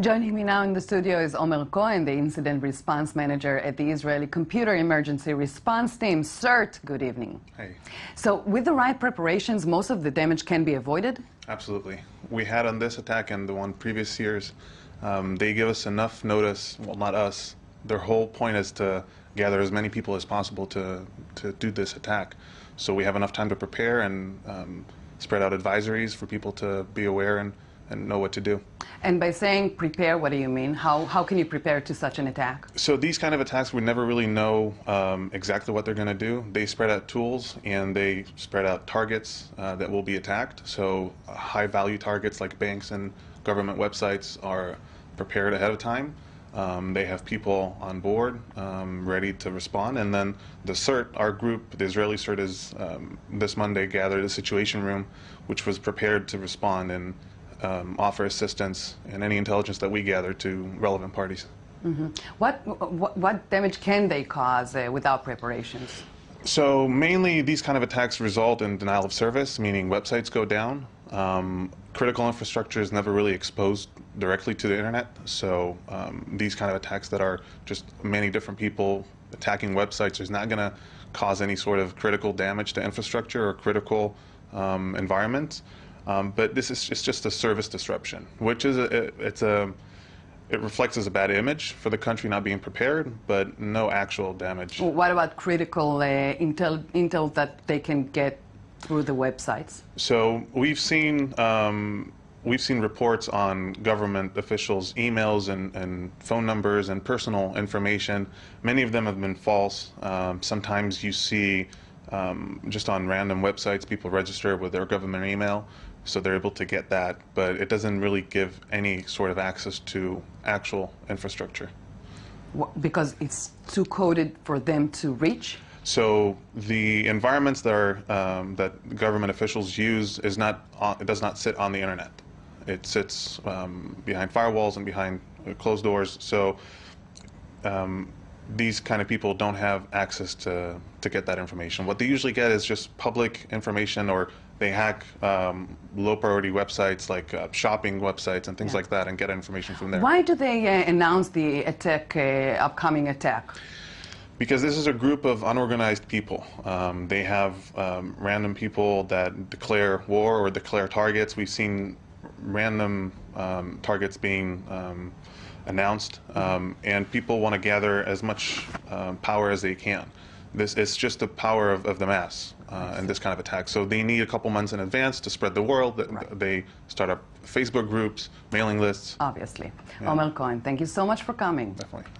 Joining me now in the studio is Omer Cohen, the Incident Response Manager at the Israeli Computer Emergency Response Team. CERT, good evening. Hey. So with the right preparations, most of the damage can be avoided? Absolutely. We had on this attack and the one previous years, they give us enough notice, well, not us. Their whole point is to gather as many people as possible to do this attack. So we have enough time to prepare and spread out advisories for people to be aware and know what to do. And by saying prepare, what do you mean? How can you prepare to such an attack? So these kind of attacks, we never really know exactly what they're going to do. They spread out tools and they spread out targets that will be attacked. So high-value targets like banks and government websites are prepared ahead of time. They have people on board ready to respond. And then the CERT, our group, the Israeli CERT, is this Monday gathered a situation room which was prepared to respond and offer assistance and any intelligence that we gather to relevant parties. Mm-hmm. What damage can they cause without preparations? So mainly these kind of attacks result in denial of service, meaning websites go down. Critical infrastructure is never really exposed directly to the internet, so these kind of attacks that are just many different people attacking websites is not going to cause any sort of critical damage to infrastructure or critical environments. But this is just a service disruption, which is it reflects as a bad image for the country not being prepared, but no actual damage. What about critical intel that they can get through the websites? So we've seen reports on government officials' emails and phone numbers and personal information. Many of them have been false. Sometimes you see just on random websites people register with their government email, so they're able to get that, but it doesn't really give any sort of access to actual infrastructure. Because it's too coded for them to reach? So the environments that are that government officials use it does not sit on the internet. It sits behind firewalls and behind closed doors. So these kind of people don't have access to get that information. What they usually get is just public information, or they hack low-priority websites like shopping websites and things like that and get information from there. Why do they announce the upcoming attack? Because this is a group of unorganized people. They have random people that declare war or declare targets. We've seen random targets being announced, and people want to gather as much power as they can. This is just the power of the mass in this kind of attack. So they need a couple months in advance to spread the word. Right. They start up Facebook groups, mailing lists. Obviously. Yeah. Omer Cohen, thank you so much for coming. Definitely.